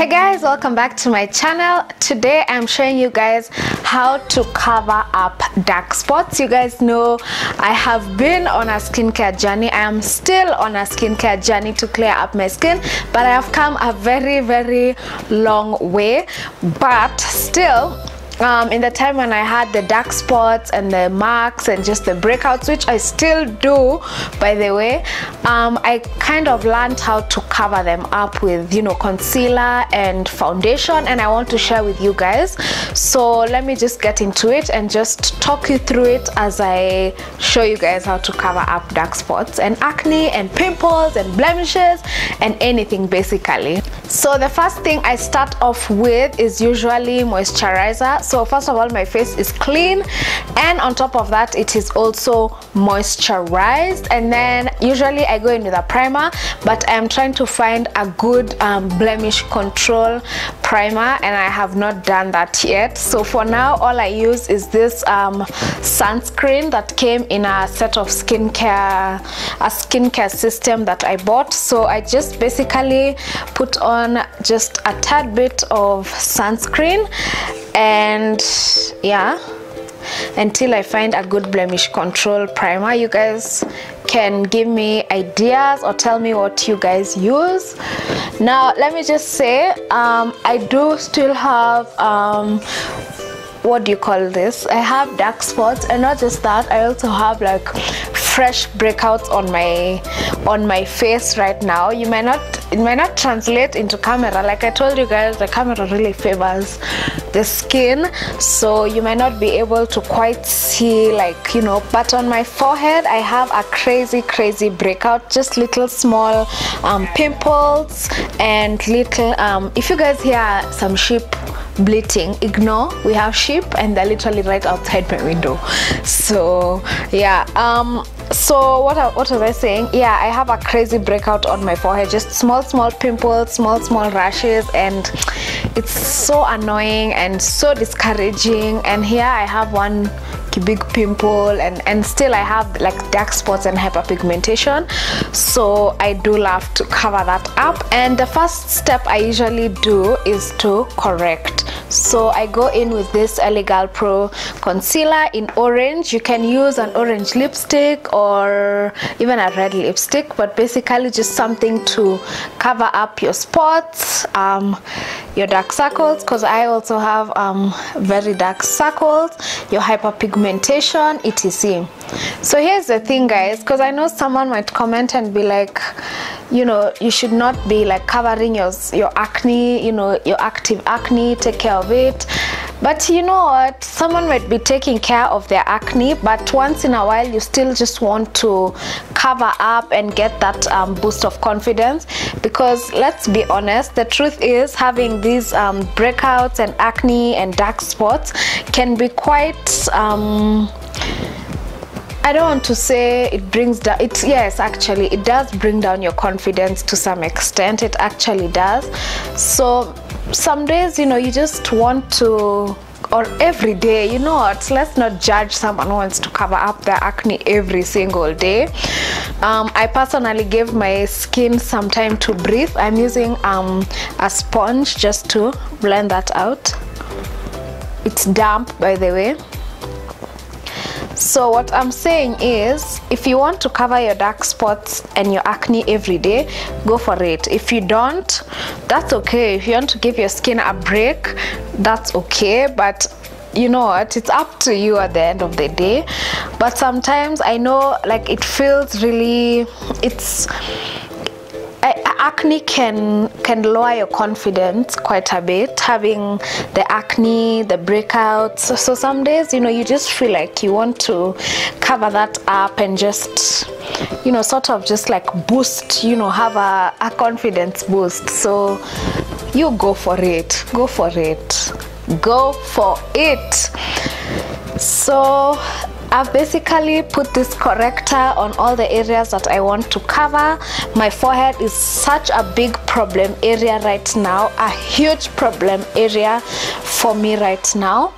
Hey guys, welcome back to my channel. Today I'm showing you guys how to cover up dark spots. You guys know I have been on a skincare journey. I am still on a skincare journey to clear up my skin, but I have come a very long way. But still, in the time when I had the dark spots and the marks and just the breakouts, which I still do, by the way, I kind of learned how to cover them up with, you know, concealer and foundation, and I want to share with you guys. So let me just get into it and just talk you through it as I show you guys how to cover up dark spots and acne and pimples and blemishes and anything basically. So the first thing I start off with is usually moisturizer. So first of all, my face is clean, and on top of that it is also moisturized, and then usually I go in with a primer, but I am trying to find a good blemish control primer, and I have not done that yet. So for now, all I use is this sunscreen that came in a set of skincare system that I bought. So I just basically put on just a tad bit of sunscreen, and yeah, until I find a good blemish control primer. You guys can give me ideas or tell me what you guys use. Now let me just say, I do still have what do you call this, I have dark spots, and not just that, I also have like fresh breakouts on my face right now. It might not translate into camera. Like I told you guys, the camera really favors the skin, so you might not be able to quite see, like, you know, but on my forehead I have a crazy breakout, just little small pimples and little if you guys hear some sheep bleating, ignore, we have sheep and they're literally right outside my window. So yeah, so what was I saying? Yeah, I have a crazy breakout on my forehead, just small pimples, small rashes, and it's so annoying and so discouraging. And here I have one big pimple, and still I have like dark spots and hyperpigmentation, so I do love to cover that up. And the first step I usually do is to correct. So I go in with this LA Girl Pro concealer in orange. You can use an orange lipstick or even a red lipstick, but basically just something to cover up your spots, your dark circles, because I also have very dark circles, your hyperpigmentation, etc. So here's the thing, guys, because I know someone might comment and be like, you know, you should not be like covering your acne, you know, your active acne, take care of it. But you know what, someone might be taking care of their acne, but once in a while you still just want to cover up and get that boost of confidence, because let's be honest, the truth is having these breakouts and acne and dark spots can be quite I don't want to say it brings down it. Yes, actually it does bring down your confidence to some extent. It actually does. So some days, you know, you just want to, or every day, you know what, let's not judge someone who wants to cover up their acne every single day. I personally give my skin some time to breathe. I'm using a sponge just to blend that out. It's damp, by the way. So what I'm saying is, if you want to cover your dark spots and your acne every day, go for it. If you don't, that's okay. If you want to give your skin a break, that's okay. But you know what, it's up to you at the end of the day. But sometimes I know, like, it feels really, acne can lower your confidence quite a bit, having the acne, the breakouts. So some days, you know, you just feel like you want to cover that up and just, you know, sort of just like boost, you know, have a confidence boost. So you go for it, go for it. So I've basically put this corrector on all the areas that I want to cover. My forehead is such a big problem area right now, a huge problem area for me right now.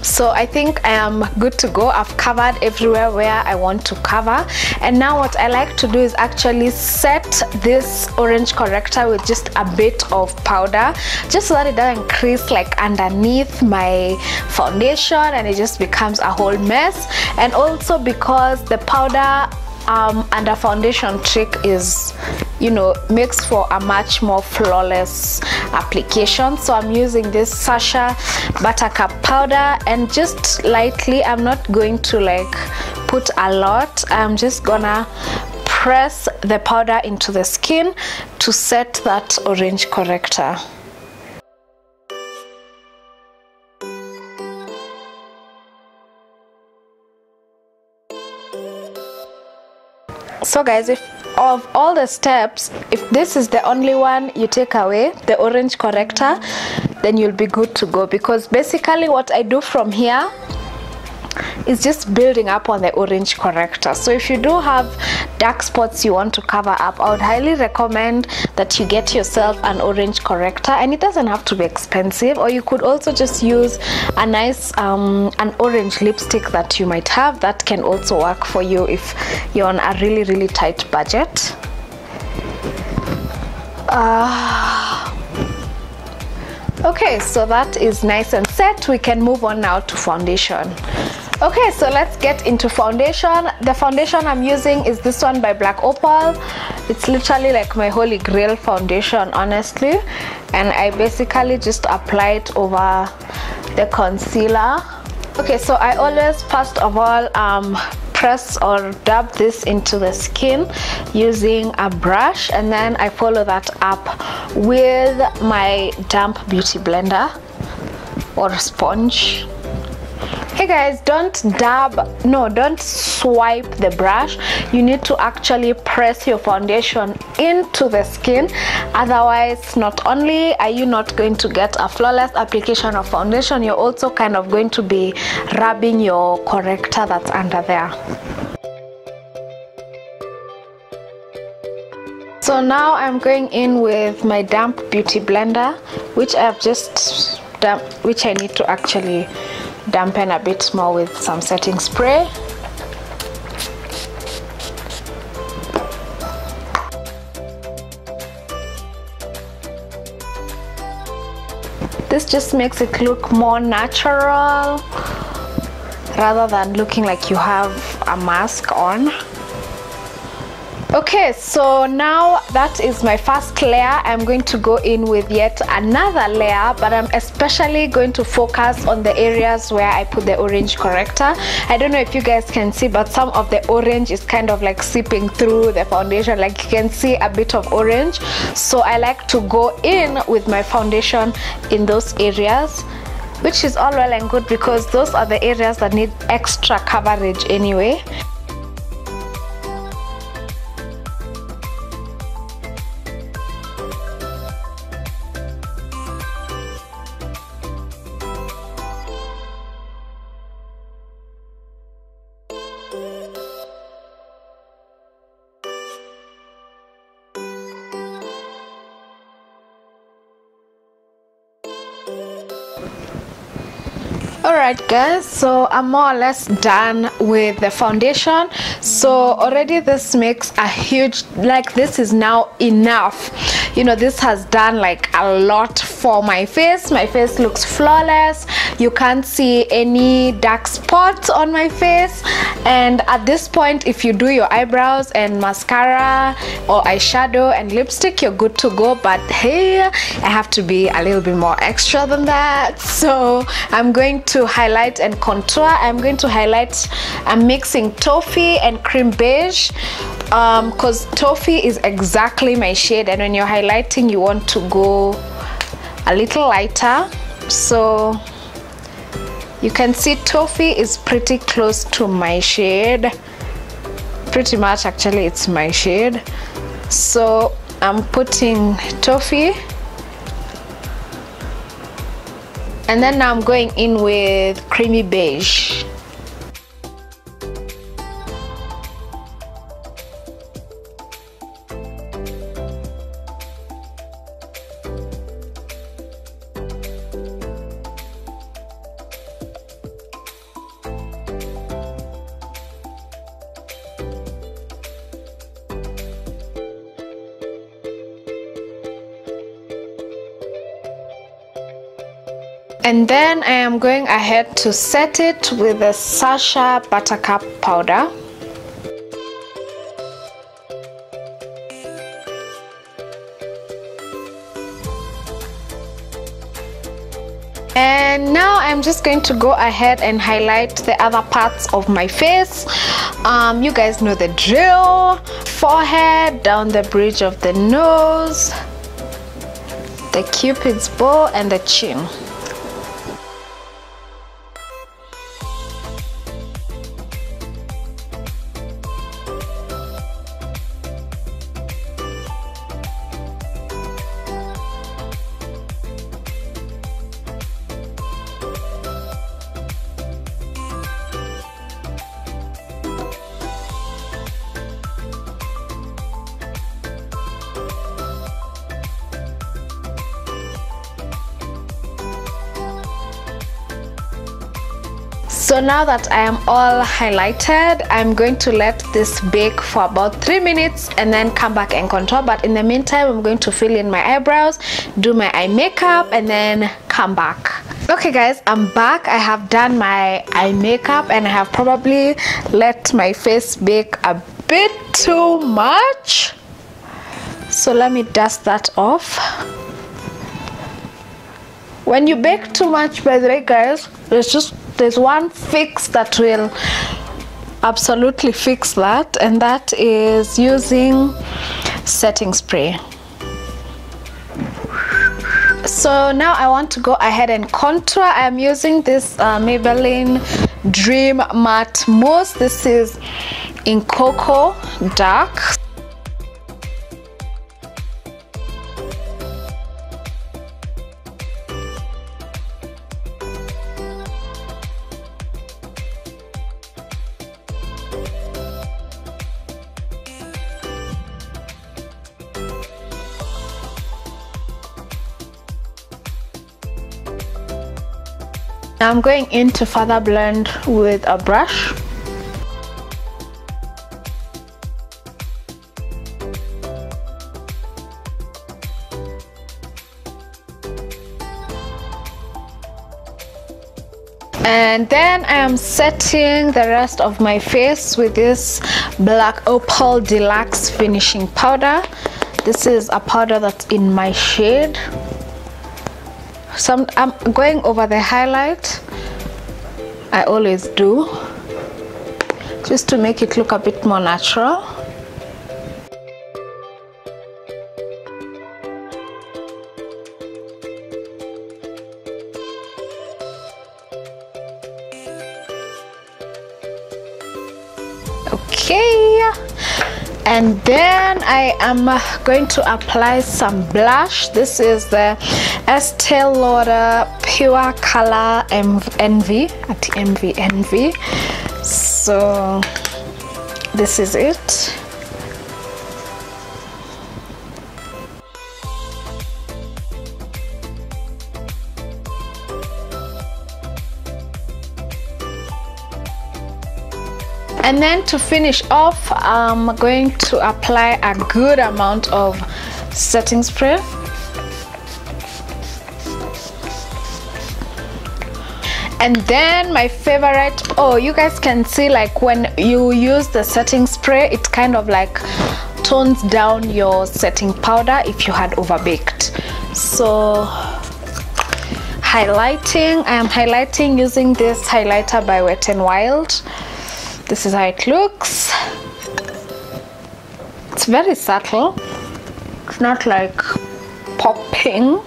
So I think I am good to go. I've covered everywhere where I want to cover, and now what I like to do is actually set this orange corrector with just a bit of powder, just so that it doesn't crease like underneath my foundation and it just becomes a whole mess. And also because the powder and a foundation trick is, you know, makes for a much more flawless application. So I'm using this Sasha buttercup powder, and just lightly, I'm not going to like put a lot, I'm just gonna press the powder into the skin to set that orange corrector. So guys, if of all the steps, if this is the only one you take away, the orange corrector, then you'll be good to go, because basically what I do from here is just building up on the orange corrector. So if you do have dark spots you want to cover up, I would highly recommend that you get yourself an orange corrector, and it doesn't have to be expensive. Or you could also just use a nice an orange lipstick that you might have. That can also work for you if you're on a really tight budget. Okay, so that is nice and set. We can move on now to foundation. Okay, so let's get into foundation. The foundation I'm using is this one by Black Opal. It's literally like my holy grail foundation, honestly, and I basically just apply it over the concealer. Okay, so I always first of all press or dab this into the skin using a brush, and then I follow that up with my damp beauty blender or sponge. Hey guys, don't swipe the brush. You need to actually press your foundation into the skin, otherwise not only are you not going to get a flawless application of foundation, you're also kind of going to be rubbing your corrector that's under there. So now I'm going in with my damp beauty blender, which I've just which I need to actually dampen a bit more with some setting spray. This just makes it look more natural rather than looking like you have a mask on. Okay, so now that is my first layer. I'm going to go in with yet another layer, but I'm especially going to focus on the areas where I put the orange corrector. I don't know if you guys can see, but some of the orange is kind of like seeping through the foundation, like you can see a bit of orange. So I like to go in with my foundation in those areas, which is all well and good because those are the areas that need extra coverage anyway. Alright guys, so I'm more or less done with the foundation. So already this makes a huge, like this is now enough. You know, this has done like a lot for my face. My face looks flawless. You can't see any dark spots on my face. And at this point, if you do your eyebrows and mascara or eyeshadow and lipstick, you're good to go. But hey, I have to be a little bit more extra than that. So I'm going to highlight and contour. I'm going to highlight, I'm mixing toffee and cream beige because toffee is exactly my shade, and when you're highlighting you want to go a little lighter. So you can see toffee is pretty close to my shade, pretty much actually it's my shade. So I'm putting toffee, and then now I'm going in with creamy beige. And then I am going ahead to set it with the Sasha Buttercup powder. And now I'm just going to go ahead and highlight the other parts of my face. You guys know the drill. Forehead, down the bridge of the nose, the Cupid's bow, and the chin. So now that I am all highlighted, I'm going to let this bake for about 3 minutes and then come back and contour. But in the meantime, I'm going to fill in my eyebrows, do my eye makeup, and then come back. Okay guys, I'm back. I have done my eye makeup and I have probably let my face bake a bit too much. So let me dust that off. When you bake too much, by the way guys, there's one fix that will absolutely fix that, and that is using setting spray. So now I want to go ahead and contour. I'm using this Maybelline Dream Matte Mousse. This is in Cocoa Dark. I'm going in to further blend with a brush. And then I am setting the rest of my face with this Black Opal Deluxe finishing powder. This is a powder that's in my shade. So I'm going over the highlight. I always do, just to make it look a bit more natural. Okay, and then I am going to apply some blush. This is the Estee Lauder Pure Color Envy at Envy. So this is it. And then to finish off, I'm going to apply a good amount of setting spray. And then my favorite, oh, you guys can see, like when you use the setting spray, it kind of like tones down your setting powder if you had overbaked. So highlighting, I am highlighting using this highlighter by Wet n Wild. This is how it looks. It's very subtle. It's not like popping.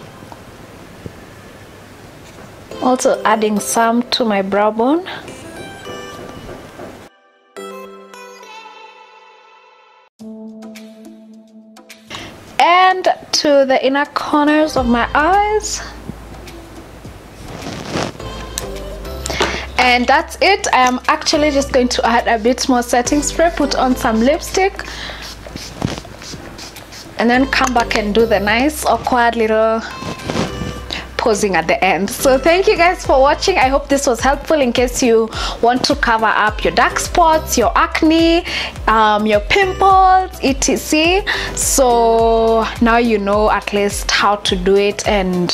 Also adding some to my brow bone. And to the inner corners of my eyes. And that's it. I am actually just going to add a bit more setting spray, put on some lipstick, and then come back and do the nice awkward little posing at the end. So thank you guys for watching. I hope this was helpful in case you want to cover up your dark spots, your acne, your pimples, etc. So now you know at least how to do it and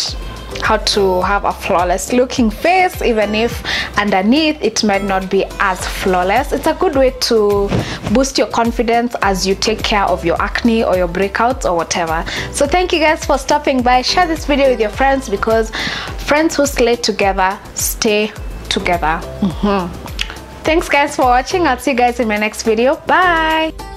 how to have a flawless looking face, even if underneath it might not be as flawless. It's a good way to boost your confidence as you take care of your acne or your breakouts or whatever. So thank you guys for stopping by. Share this video with your friends, because friends who slay together stay together. Thanks guys for watching. I'll see you guys in my next video. Bye.